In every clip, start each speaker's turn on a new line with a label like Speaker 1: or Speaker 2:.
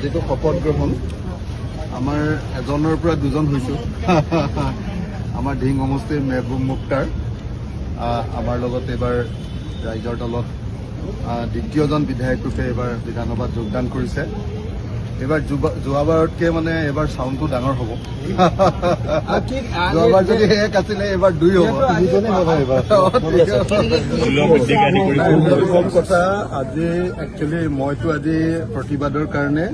Speaker 1: যিটো শপত গ্ৰহণ আমাৰ এজনৰ পৰা দুজন হৈছোঁ আমাৰ ধিং সমষ্টিৰ মেহবুব মুক্তাৰ আমাৰ লগত এইবাৰ ৰাইজৰ দলত দ্বিতীয়জন বিধায়ক ৰূপে এইবাৰ বিধানসভাত যোগদান কৰিছে। এইবাৰ যোৱাবাৰতকৈ মানে এইবাৰ চাউণ্ডটো ডাঙৰ হ'ব। যোৱাবাৰ যদি এক আছিলে এইবাৰ দুই হ'ব। প্ৰথম কথা, আজি একচুৱেলি মইতো আজি প্ৰতিবাদৰ কাৰণে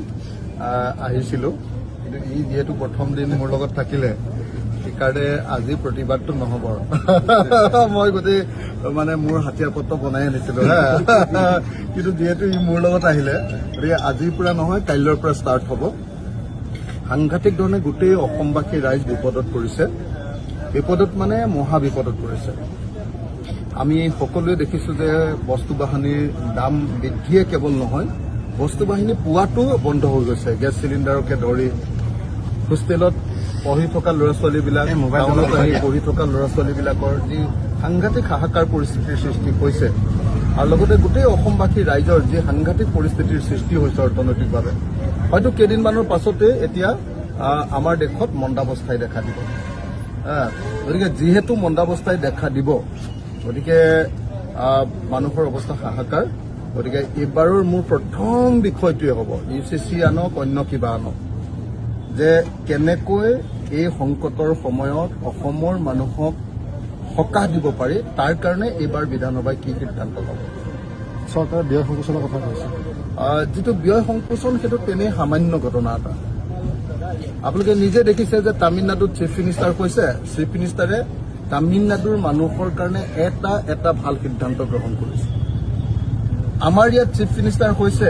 Speaker 1: আহিছিলোঁ, কিন্তু ই যিহেতু প্ৰথম দিন মোৰ লগত থাকিলে সেইকাৰণে আজি প্ৰতিবাদটো নহ'ব আৰু মই গোটেই মানে মোৰ হাতীয়াৰ পত্ৰ বনাই আনিছিলোঁ কিন্তু যিহেতু ই মোৰ লগত আহিলে গতিকে আজিৰ পৰা নহয় কাইলৈৰ পৰা ষ্টাৰ্ট হ'ব। সাংঘাতিক ধৰণে গোটেই অসমবাসী ৰাইজ বিপদত পৰিছে, বিপদত মানে মহা বিপদত পৰিছে। আমি সকলোৱে দেখিছোঁ যে বস্তু বাহানিৰ দাম বৃদ্ধিয়ে কেৱল নহয়, বস্তু বাহিনী পোৱাটো বন্ধ হৈ গৈছে। গেছ চিলিণ্ডাৰকে ধৰি হোষ্টেলত পঢ়ি থকা ল'ৰা ছোৱালীবিলাক, টাউনত আহি পঢ়ি থকা ল'ৰা ছোৱালীবিলাকৰ যি সাংঘাতিক হাহাকাৰ পৰিস্থিতিৰ সৃষ্টি হৈছে আৰু লগতে গোটেই অসমবাসী ৰাইজৰ যি সাংঘাতিক পৰিস্থিতিৰ সৃষ্টি হৈছে অৰ্থনৈতিকভাৱে, হয়তো কেইদিনমানৰ পাছতে এতিয়া আমাৰ দেশত মন্দাৱস্থাই দেখা দিব। গতিকে যিহেতু মন্দাৱস্থাই দেখা দিব, গতিকে মানুহৰ অৱস্থা হাহাকাৰ। গতিকে এইবাৰৰ মোৰ প্ৰথম বিষয়টোৱে হ'ব UCC আনক অন্য কিবা আনক, যে কেনেকৈ এই সংকটৰ সময়ত অসমৰ মানুহক সকাহ দিব পাৰি, তাৰ কাৰণে এইবাৰ বিধানসভাই কি সিদ্ধান্ত ল'ব।
Speaker 2: চৰকাৰে ব্যয় সংকোচনৰ কথা কৈছে।
Speaker 1: যিটো ব্যয় সংকোচন সেইটো তেনেই সামান্য ঘটনা এটা। আপোনালোকে নিজে দেখিছে যে তামিলনাডুত চিফ মিনিষ্টাৰ কৈছে, চিফ মিনিষ্টাৰে তামিলনাডুৰ মানুহৰ কাৰণে এটা ভাল সিদ্ধান্ত গ্ৰহণ কৰিছে। আমাৰ ইয়াত চিফ মিনিষ্টাৰ কৈছে,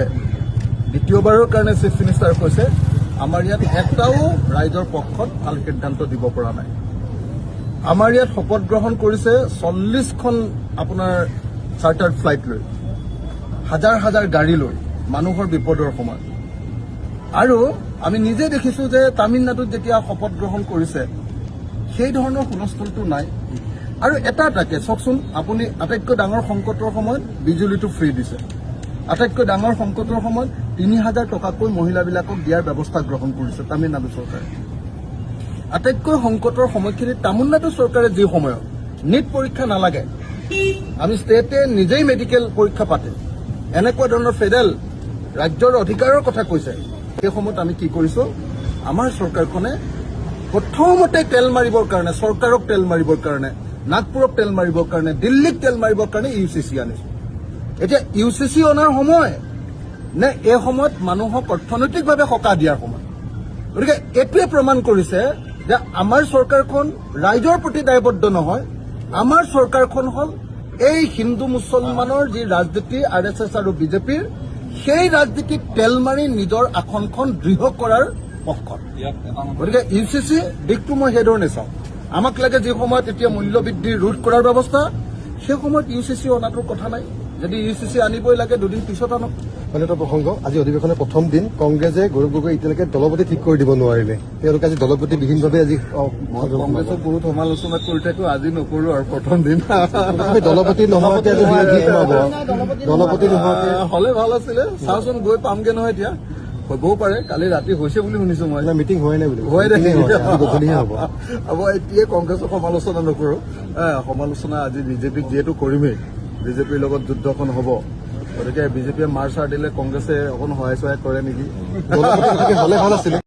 Speaker 1: দ্বিতীয়বাৰৰ কাৰণে চিফ মিনিষ্টাৰ কৈছে, আমাৰ ইয়াত এটাও ৰাইজৰ পক্ষত ভাল সিদ্ধান্ত দিব পৰা নাই। আমাৰ ইয়াত শপত গ্ৰহণ কৰিছে 40খন আপোনাৰ চাৰ্টাৰ্ড ফ্লাইট লৈ, হাজাৰ হাজাৰ গাড়ী লৈ মানুহৰ বিপদৰ সময়ত। আৰু আমি নিজে দেখিছোঁ যে তামিলনাডুত যেতিয়া শপত গ্ৰহণ কৰিছে সেই ধৰণৰ হুলস্থুলটো নাই। আৰু এটাকে চাওকচোন, আপুনি আটাইতকৈ ডাঙৰ সংকটৰ সময়ত বিজুলীটো ফ্ৰী দিছে, আটাইতকৈ ডাঙৰ সংকটৰ সময়ত 3000 টকাকৈ মহিলাবিলাকক দিয়াৰ ব্যৱস্থা গ্ৰহণ কৰিছে তামিলনাডু চৰকাৰে। আটাইতকৈ সংকটৰ সময়খিনিত তামিলনাডু চৰকাৰে যি সময়ত নিট পৰীক্ষা নালাগে, আমি ষ্টেটে নিজেই মেডিকেল পৰীক্ষা পাতে, এনেকুৱা ধৰণৰ ফেডাৰেল ৰাজ্যৰ অধিকাৰৰ কথা কৈছে, সেই সময়ত আমি কি কৰিছোঁ, আমাৰ চৰকাৰখনে প্ৰথমতে তেল মাৰিবৰ কাৰণে, চৰকাৰক তেল মাৰিবৰ কাৰণে, নাগপুৰক তেল মাৰিবৰ কাৰণে, দিল্লীক তেল মাৰিবৰ কাৰণে UCC আনিছোঁ। এতিয়া UCC অনাৰ সময় নে এই সময়ত মানুহক অৰ্থনৈতিকভাৱে সকাহ দিয়াৰ সময়? গতিকে এইটোৱে প্ৰমাণ কৰিছে যে আমাৰ চৰকাৰখন ৰাইজৰ প্ৰতি দায়বদ্ধ নহয়, আমাৰ চৰকাৰখন হ'ল এই হিন্দু মুছলমানৰ যি ৰাজনীতি RSS আৰু বিজেপিৰ, সেই ৰাজনীতিক তেল মাৰি নিজৰ আসনখন দৃঢ় কৰাৰ পক্ষত। গতিকে UCC দিশটো মই সেইধৰণে চাওঁ। আমাক লাগে যি সময়ত এতিয়া মূল্যবৃদ্ধি ৰোধ কৰাৰ ব্যৱস্থা, সেই সময়ত UCC অনাটোৰ কথা নাই। যদি UCC আনিবই লাগে দুদিন পিছত আনক।
Speaker 2: মানে এটা প্ৰসংগ, আজি অধিৱেশনৰ প্ৰথম দিন কংগ্ৰেছে গৌৰৱ গগৈ এতিয়ালৈকে দলপতি ঠিক কৰি দিব নোৱাৰিলে, তেওঁলোকে আজি দলপতিবিহীনভাৱে আজি
Speaker 1: কংগ্ৰেছক বহুত সমালোচনা কৰি থাকো, আজি নকৰো আৰু প্ৰথম দিন
Speaker 2: দলপতি নোহোৱাকে আজি বিৰোধী সোমাব, দলপতি নোহোৱাকে
Speaker 1: হলে ভাল আছিলে। চাওচোন গৈ পামগে নহয়, এতিয়া হ'বও পাৰে, কালি ৰাতি হৈছে বুলি শুনিছো মই।
Speaker 2: মিটিং হোৱাই নাই বুলি
Speaker 1: হোৱাই নাই,
Speaker 2: গধূলিহে হ'ব।
Speaker 1: এতিয়াই কংগ্ৰেছক সমালোচনা নকৰো, সমালোচনা আজি বিজেপিক যিহেতু কৰিমেই, বিজেপিৰ লগত যুদ্ধখন হ'ব, গতিকে বিজেপিয়ে মাৰ চাৰ দিলে কংগ্ৰেছে অকণ সহায় চহায় কৰে নেকি।
Speaker 2: দলপতি হ'লে ভাল আছিলে।